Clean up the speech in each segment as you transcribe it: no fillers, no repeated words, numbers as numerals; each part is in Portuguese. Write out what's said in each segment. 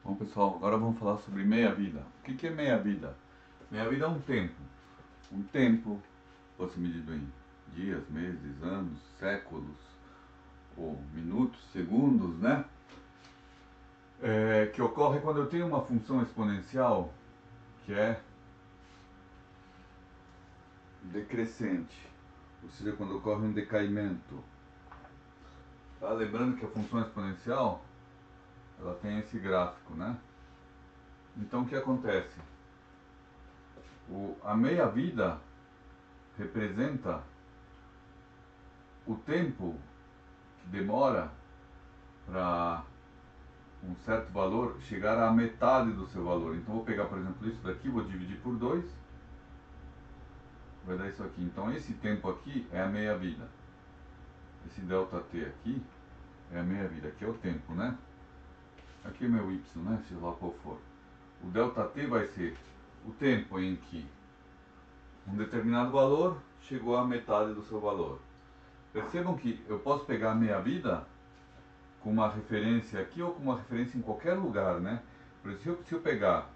Bom, pessoal, agora vamos falar sobre meia-vida. O que é meia-vida? Meia-vida é um tempo. Um tempo pode ser medido em dias, meses, anos, séculos, ou minutos, segundos, né? Que ocorre quando eu tenho uma função exponencial que é decrescente, ou seja, quando ocorre um decaimento. Tá? Lembrando que a função exponencial ela tem esse gráfico, né? Então o que acontece? A meia-vida representa o tempo que demora para um certo valor chegar à metade do seu valor. Então vou pegar, por exemplo, isso daqui, vou dividir por 2, vai dar isso aqui. Então esse tempo aqui é a meia-vida. Esse ΔT aqui é a meia-vida, aqui é o tempo, né? Aqui é meu y, né? Seja lá qual for. O ΔT vai ser o tempo em que um determinado valor chegou à metade do seu valor. Percebam que eu posso pegar a meia-vida com uma referência aqui ou com uma referência em qualquer lugar, né? Por exemplo, se eu pegar,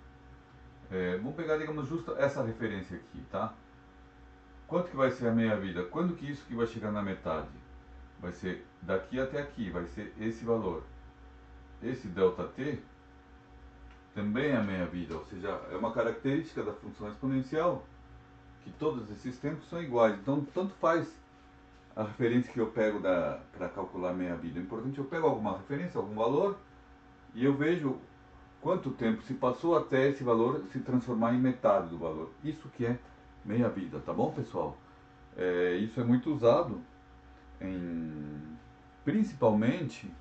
vamos pegar, digamos, justo essa referência aqui, tá? Quanto que vai ser a meia-vida? Quando que isso que vai chegar na metade? Vai ser daqui até aqui, vai ser esse valor. Esse ΔT também é a meia-vida, ou seja, é uma característica da função exponencial que todos esses tempos são iguais. Então, tanto faz a referência que eu pego para calcular a meia-vida. O importante é eu pego alguma referência, algum valor, e eu vejo quanto tempo se passou até esse valor se transformar em metade do valor. Isso que é meia-vida, tá bom, pessoal? Isso é muito usado principalmente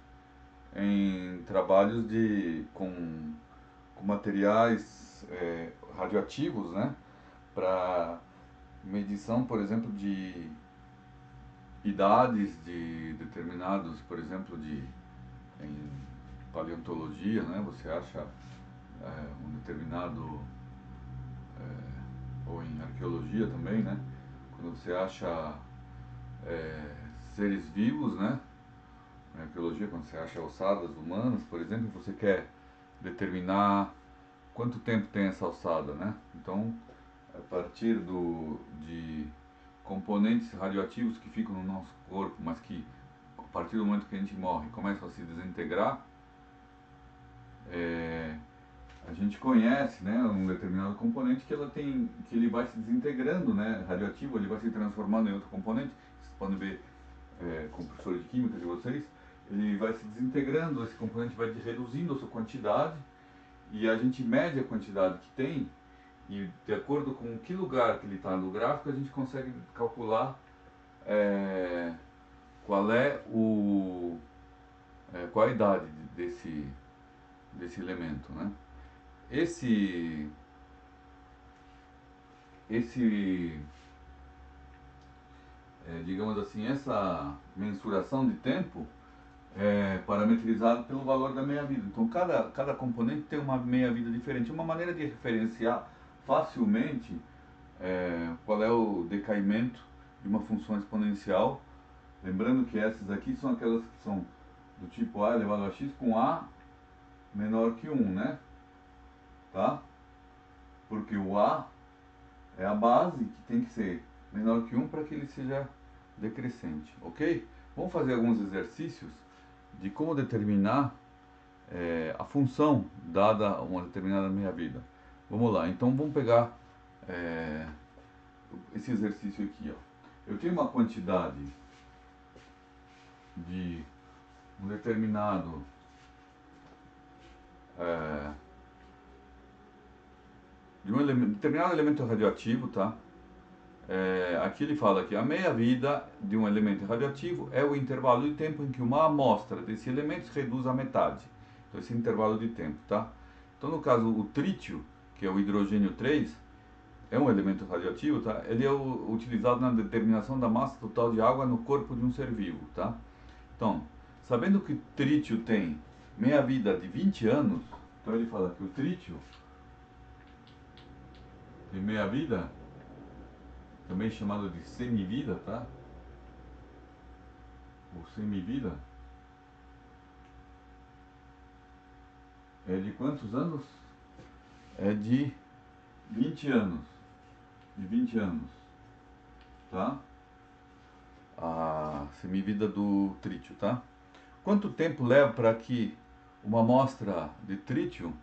em trabalhos com materiais radioativos, né? Para medição, por exemplo, de idades de determinados, por exemplo, em paleontologia, né? Você acha um determinado, ou em arqueologia também, né? Quando você acha seres vivos, né? Na arqueologia, quando você acha ossadas humanas, por exemplo, você quer determinar quanto tempo tem essa ossada, né? Então, a partir de componentes radioativos que ficam no nosso corpo, mas que a partir do momento que a gente morre começam a se desintegrar, a gente conhece, né, um determinado componente que ele vai se desintegrando, né, radioativo, ele vai se transformando em outro componente. Vocês podem ver com o professor de química de vocês, ele vai se desintegrando, esse componente vai reduzindo a sua quantidade e a gente mede a quantidade que tem e de acordo com que lugar que ele está no gráfico a gente consegue calcular qual é qual a idade desse elemento, né? Esse, esse digamos assim, essa mensuração de tempo é parametrizado pelo valor da meia-vida. Então, cada componente tem uma meia-vida diferente. Uma maneira de referenciar facilmente qual é o decaimento de uma função exponencial. Lembrando que essas aqui são aquelas que são do tipo a elevado a x com a menor que 1, né? Tá? Porque o a é a base que tem que ser menor que 1 para que ele seja decrescente, ok? Vamos fazer alguns exercícios de como determinar a função dada uma determinada meia-vida. Vamos lá, então vamos pegar esse exercício aqui, ó. Eu tenho uma quantidade de um determinado determinado elemento radioativo, tá? Aqui ele fala que a meia-vida de um elemento radioativo é o intervalo de tempo em que uma amostra desse elemento se reduz à metade. Então, esse intervalo de tempo, tá? Então, no caso, o trítio, que é o hidrogênio 3, é um elemento radioativo, tá? Ele é utilizado na determinação da massa total de água no corpo de um ser vivo, tá? Então, sabendo que o trítio tem meia-vida de 20 anos, então ele fala que o trítio tem meia-vida, também chamado de semivida, tá? Ou semivida. é de quantos anos? É de 20 anos. De 20 anos. Tá? A semivida do trítio, tá? Quanto tempo leva para que uma amostra de trítio,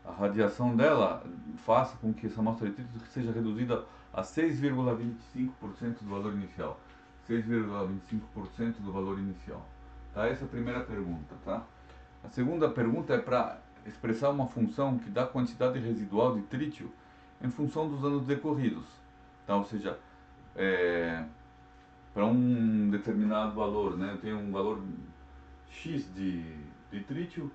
a radiação dela, faça com que essa amostra de trítio seja reduzida a 6,25% do valor inicial? 6,25% do valor inicial. Tá? Essa é a primeira pergunta, tá? A segunda pergunta é para expressar uma função que dá a quantidade residual de trítio em função dos anos decorridos, tá? Ou seja, para um determinado valor, né? Eu tenho um valor X de trítio,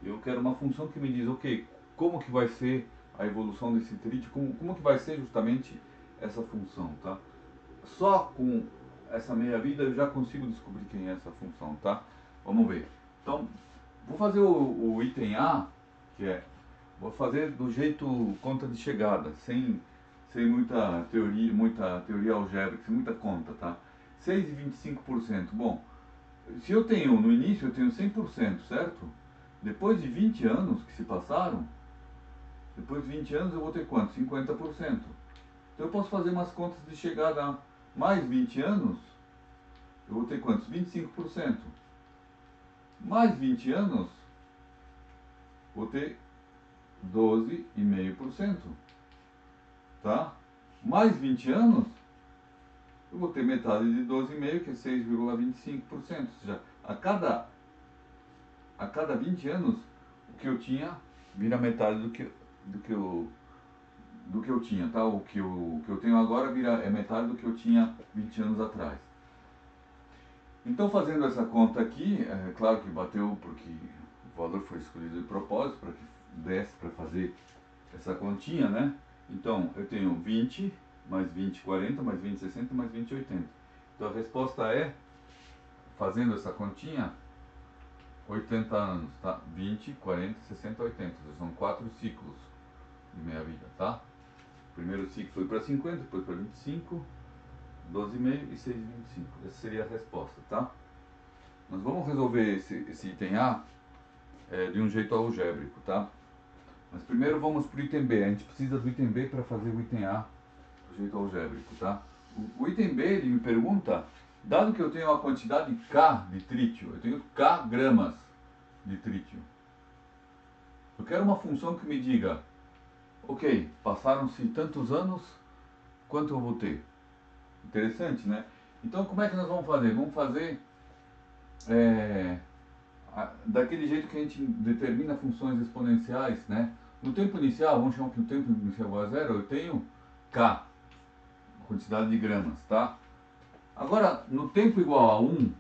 eu quero uma função que me diz, ok, como que vai ser a evolução desse trítio, como que vai ser justamente essa função, tá? Só com essa meia-vida eu já consigo descobrir quem é essa função, tá? Vamos ver. Então, vou fazer o item A, que é, vou fazer do jeito conta de chegada, sem muita teoria algébrica, sem muita conta, tá? 6,25%. Bom, se eu tenho, no início eu tenho 100%, certo? Depois de 20 anos que se passaram, depois de 20 anos eu vou ter quanto? 50%. Então eu posso fazer umas contas de chegada a mais 20 anos, eu vou ter quantos? 25%. Mais 20 anos, vou ter 12,5%. Tá? Mais 20 anos, eu vou ter metade de 12,5%, que é 6,25%. Ou seja, a cada 20 anos, o que eu tinha vira metade do que eu tinha, tá? O que eu tenho agora é metade do que eu tinha 20 anos atrás. Então, fazendo essa conta aqui, é claro que bateu porque o valor foi escolhido de propósito para que desse para fazer essa continha, né? Então, eu tenho 20, mais 20, 40, mais 20, 60, mais 20, 80. Então, a resposta é, fazendo essa continha, 80 anos, tá? 20, 40, 60, 80. São 4 ciclos de meia-vida, tá? O primeiro ciclo foi para 50, depois para 25, 12,5 e 6,25. Essa seria a resposta, tá? Nós vamos resolver esse item A de um jeito algébrico, tá? Mas primeiro vamos para o item B. A gente precisa do item B para fazer o item A do jeito algébrico, tá? O item B, ele me pergunta, dado que eu tenho uma quantidade K de trítio, eu tenho K gramas de trítio, eu quero uma função que me diga, ok, passaram-se tantos anos, quanto eu vou ter? Interessante, né? Então, como é que nós vamos fazer? Vamos fazer daquele jeito que a gente determina funções exponenciais, né? No tempo inicial, vamos chamar que o tempo inicial igual a zero, eu tenho K, quantidade de gramas, tá? Agora, no tempo igual a 1,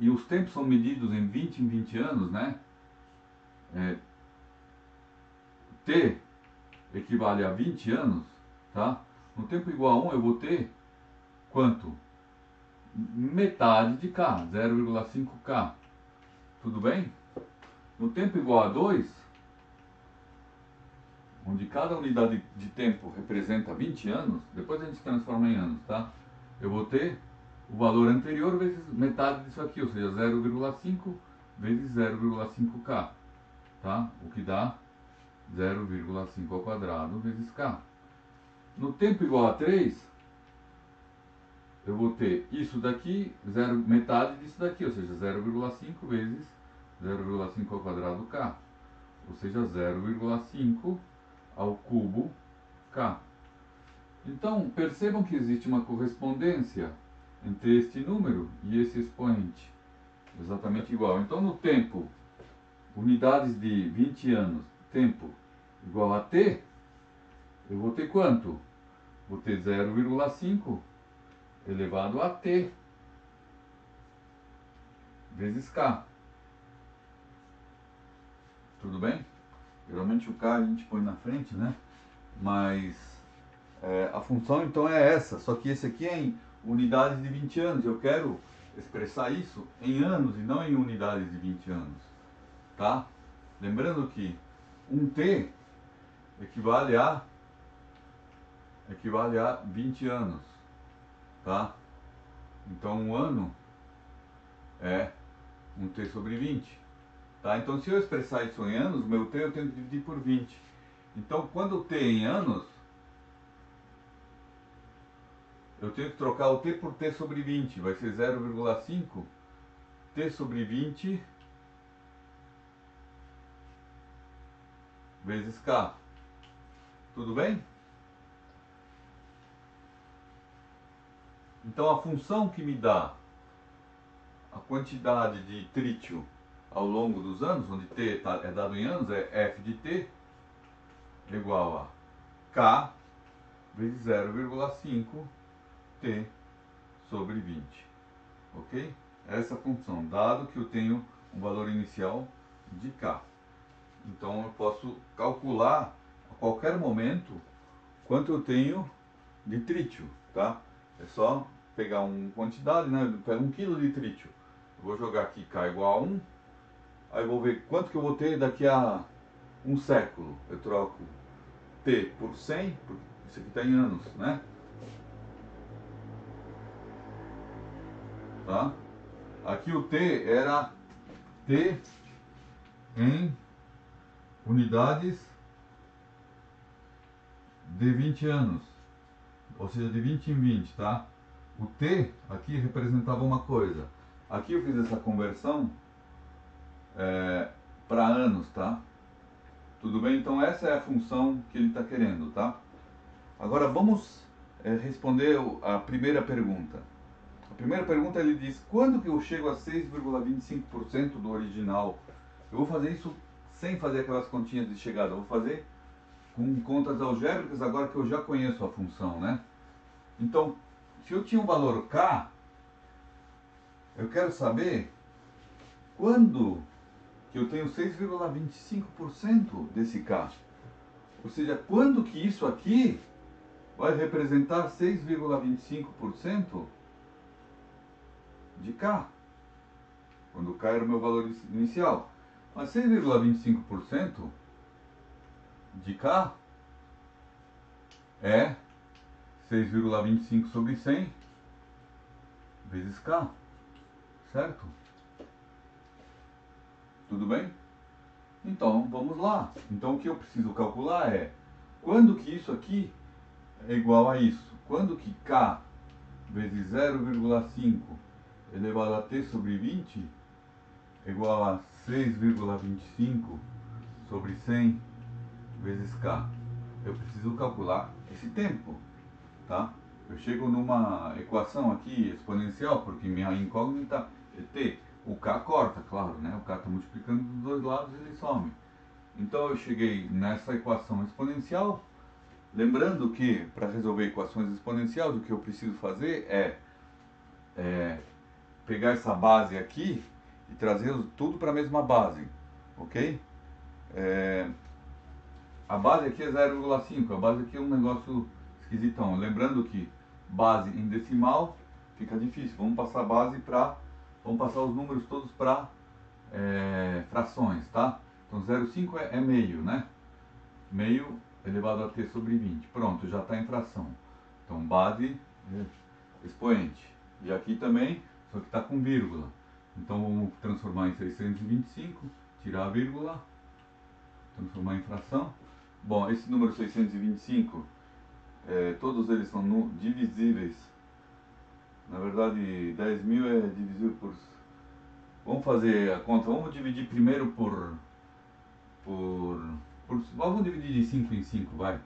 e os tempos são medidos em 20 anos, né? T equivale a 20 anos, tá? No tempo igual a 1 eu vou ter quanto? Metade de K, 0,5K. Tudo bem? No tempo igual a 2, onde cada unidade de tempo representa 20 anos, depois a gente transforma em anos, tá? Eu vou ter o valor anterior vezes metade disso aqui, ou seja, 0,5 vezes 0,5K, tá? O que dá 0,5 ao quadrado vezes K. No tempo igual a 3, eu vou ter isso daqui, metade disso daqui, ou seja, 0,5 vezes 0,5 ao quadrado K, ou seja, 0,5 ao cubo K. Então, percebam que existe uma correspondência entre este número e esse expoente, exatamente igual. Então, no tempo, unidades de 20 anos, tempo igual a T, eu vou ter quanto? Vou ter 0,5 elevado a T vezes K. Tudo bem? Geralmente o K a gente põe na frente, né? Mas a função então é essa, só que esse aqui é em unidades de 20 anos. Eu quero expressar isso em anos e não em unidades de 20 anos. Tá? Lembrando que um T equivale a 20 anos. Tá? Então um ano é um T sobre 20. Tá? Então, se eu expressar isso em anos, meu t eu tenho que dividir por 20. Então, quando o t é em anos, eu tenho que trocar o t por t sobre 20. Vai ser 0,5 t sobre 20 vezes k. Tudo bem? Então, a função que me dá a quantidade de trítio ao longo dos anos, onde t é dado em anos, é f de t igual a k vezes 0,5 t sobre 20. Ok? Essa função, dado que eu tenho um valor inicial de k. Então eu posso calcular a qualquer momento quanto eu tenho de trítio, tá? É só pegar uma quantidade, né? Eu pego 1 kg de trítio. Eu vou jogar aqui k igual a 1. Aí eu vou ver quanto que eu vou ter daqui a um século. Eu troco t por 100, porque isso aqui está em anos, né? Tá? Aqui o t era t em unidades de 20 anos, ou seja, de 20 em 20, tá? O t aqui representava uma coisa. Aqui eu fiz essa conversão para anos, tá? Tudo bem? Então essa é a função que ele está querendo, tá? Agora vamos responder a primeira pergunta. A primeira pergunta ele diz, quando que eu chego a 6,25% do original? Eu vou fazer isso sem fazer aquelas continhas de chegada, eu vou fazer com contas algébricas agora que eu já conheço a função, né? Então, se eu tinha um valor k, eu quero saber quando que eu tenho 6,25% desse k. Ou seja, quando que isso aqui vai representar 6,25% de k. Quando k era o meu valor inicial. Mas 6,25% de k é 6,25 sobre 100 vezes k, certo? Tudo bem? Então, vamos lá. Então, o que eu preciso calcular é quando que isso aqui é igual a isso? Quando que k vezes 0,5 elevado a t sobre 20 é igual a 6,25 sobre 100 vezes k? Eu preciso calcular esse tempo, tá? Eu chego numa equação aqui exponencial, porque minha incógnita é t. O k corta, claro, né? O k está multiplicando dos dois lados e ele some. Então eu cheguei nessa equação exponencial. Lembrando que para resolver equações exponenciais, o que eu preciso fazer é pegar essa base aqui e trazer tudo para a mesma base, ok? A base aqui é 0,5, a base aqui é um negócio esquisitão. Lembrando que base em decimal fica difícil. Vamos passar a base para, vamos passar os números todos para frações, tá? Então 0,5 é meio, né? Meio elevado a t sobre 20. Pronto, já está em fração. Então base expoente. E aqui também, só que está com vírgula. Então vamos transformar em 625, tirar a vírgula, transformar em fração. Bom, esse número 625, todos eles são divisíveis. Na verdade, 10.000 é divisível por... Vamos fazer a conta. Vamos dividir primeiro vamos dividir de 5 em 5, vai.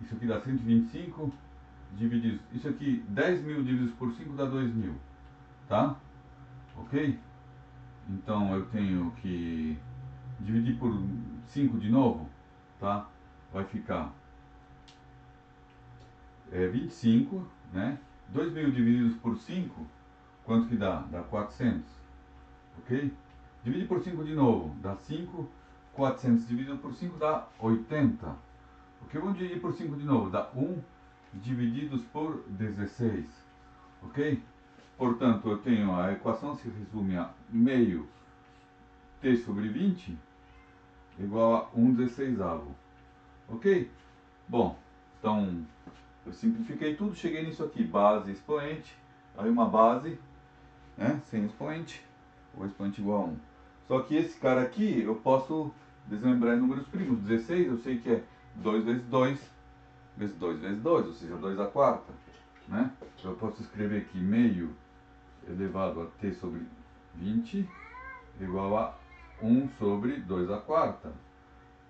Isso aqui dá 125, dividido... Isso aqui, 10.000 divididos por 5 dá 2.000, tá? Ok? Então eu tenho que dividir por 5 de novo, tá? Vai ficar 25, né? 2.000 divididos por 5, quanto que dá? Dá 400, ok? Divide por 5 de novo, dá 5, 400 dividido por 5 dá 80. Ok? Vamos dividir por 5 de novo, dá 1 divididos por 16, ok? Portanto, eu tenho a equação se resume a meio t sobre 20 igual a 1/16. Ok? Bom, então eu simplifiquei tudo, cheguei nisso aqui, base expoente, aí uma base, né, sem expoente, o expoente igual a 1. Só que esse cara aqui eu posso desmembrar em números primos. 16 eu sei que é 2 vezes 2 vezes 2 vezes 2, ou seja, 2 à quarta. Né? Então eu posso escrever aqui meio elevado a t sobre 20 igual a 1 sobre 2 à quarta.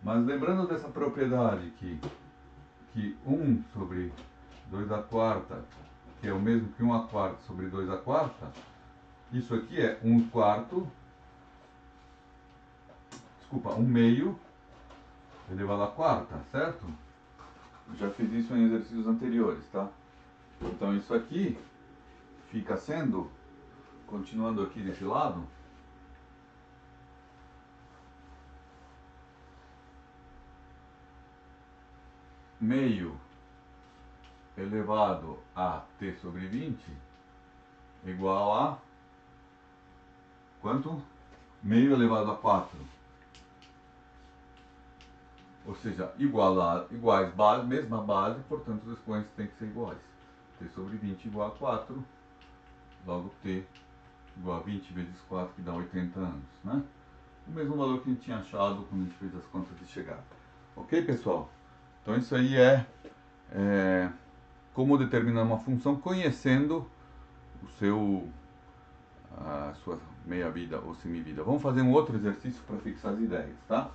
Mas lembrando dessa propriedade que 1 sobre 2 à quarta, que é o mesmo que 1 à quarta sobre 2 à quarta, isso aqui é 1 quarto, desculpa, 1 meio elevado à quarta, certo? Eu já fiz isso em exercícios anteriores, tá? Então isso aqui fica sendo, continuando aqui desse lado, meio elevado a t sobre 20 igual a quanto? Meio elevado a 4. Ou seja, iguais base, mesma base, portanto os expoentes têm que ser iguais. T sobre 20 igual a 4, logo t igual a 20 vezes 4, que dá 80 anos. Né? O mesmo valor que a gente tinha achado quando a gente fez as contas de chegada. Ok, pessoal? Então isso aí é como determinar uma função conhecendo a sua meia-vida ou semivida. Vamos fazer um outro exercício para fixar as ideias, tá?